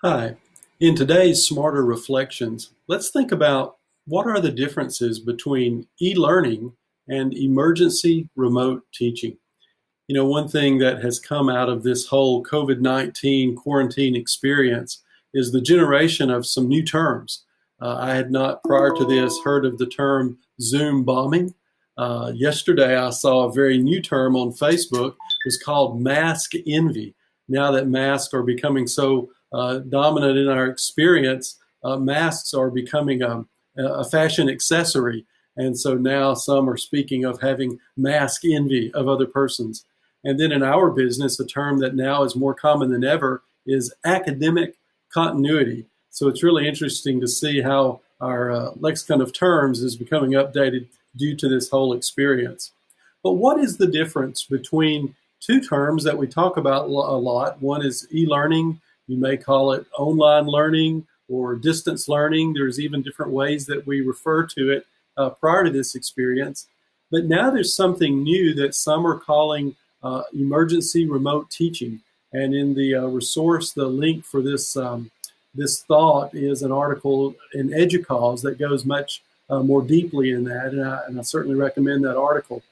Hi. In today's Smarter Reflections, let's think about what are the differences between e-learning and emergency remote teaching. One thing that has come out of this whole COVID-19 quarantine experience is the generation of some new terms. I had not, prior to this, heard of the term Zoom bombing. Yesterday, I saw a very new term on Facebook. It was called mask envy. Now that masks are becoming so dominant in our experience, masks are becoming a fashion accessory. And so now some are speaking of having mask envy of other persons. And then in our business, a term that now is more common than ever is academic continuity. So it's really interesting to see how our lexicon of terms is becoming updated due to this whole experience. But what is the difference between two terms that we talk about a lot? One is e-learning. You may call it online learning or distance learning. There's even different ways that we refer to it prior to this experience. But now there's something new that some are calling emergency remote teaching. And in the resource, the link for this thought is an article in EDUCAUSE that goes much more deeply in that, and I certainly recommend that article.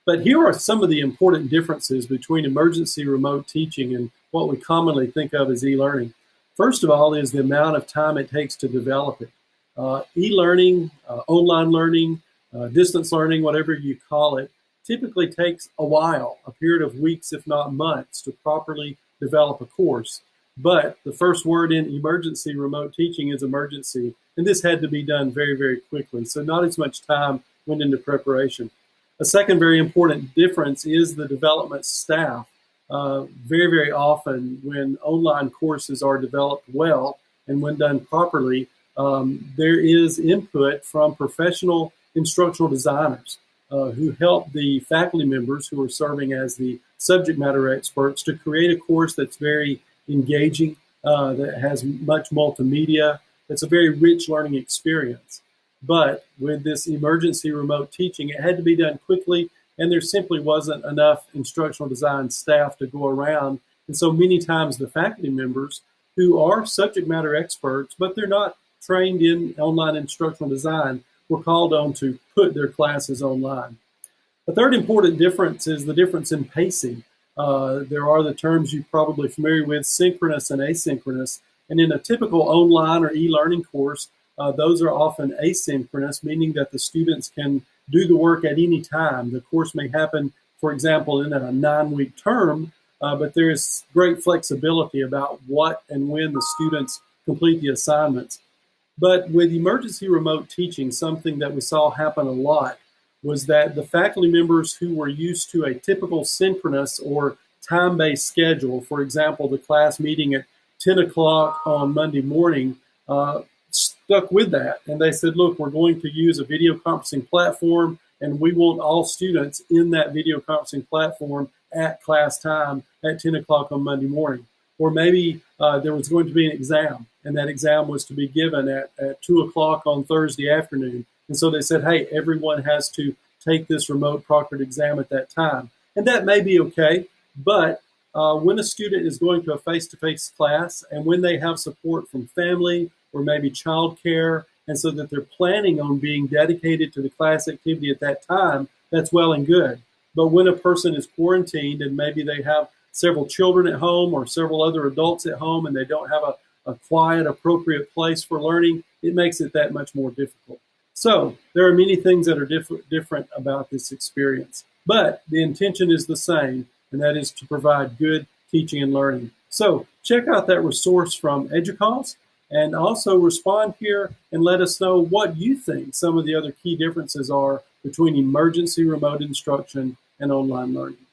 But here are some of the important differences between emergency remote teaching and what we commonly think of as e-learning. First of all is the amount of time it takes to develop it. E-learning, online learning, distance learning, whatever you call it, typically takes a while, a period of weeks, if not months, to properly develop a course. But the first word in emergency remote teaching is emergency, and this had to be done very, very quickly. So not as much time went into preparation. A second very important difference is the development staff. Very, very often when online courses are developed well and when done properly, there is input from professional instructional designers who help the faculty members who are serving as the subject matter experts to create a course that's very engaging, that has much multimedia. It's a very rich learning experience. But with this emergency remote teaching, it had to be done quickly, and there simply wasn't enough instructional design staff to go around. And so many times the faculty members who are subject matter experts, but they're not trained in online instructional design, were called on to put their classes online. The third important difference is the difference in pacing. There are the terms you're probably familiar with, synchronous and asynchronous. And in a typical online or e-learning course, those are often asynchronous, meaning that the students can do the work at any time. The course may happen, for example, in a 9-week term, but there is great flexibility about what and when the students complete the assignments. But with emergency remote teaching, something that we saw happen a lot was that the faculty members who were used to a typical synchronous or time-based schedule, for example, the class meeting at 10 o'clock on Monday morning, stuck with that. And they said, look, we're going to use a video conferencing platform, and we want all students in that video conferencing platform at class time at 10 o'clock on Monday morning. Or maybe there was going to be an exam, and that exam was to be given at 2 o'clock on Thursday afternoon. And so they said, hey, everyone has to take this remote proctored exam at that time. And that may be okay, but when a student is going to a face-to-face class and when they have support from family or maybe childcare, and so that they're planning on being dedicated to the class activity at that time, that's well and good. But when a person is quarantined and maybe they have several children at home or several other adults at home and they don't have a quiet, appropriate place for learning, it makes it that much more difficult. So there are many things that are different about this experience, but the intention is the same, and that is to provide good teaching and learning. So check out that resource from EDUCAUSE, and also respond here and let us know what you think some of the other key differences are between emergency remote instruction and online learning.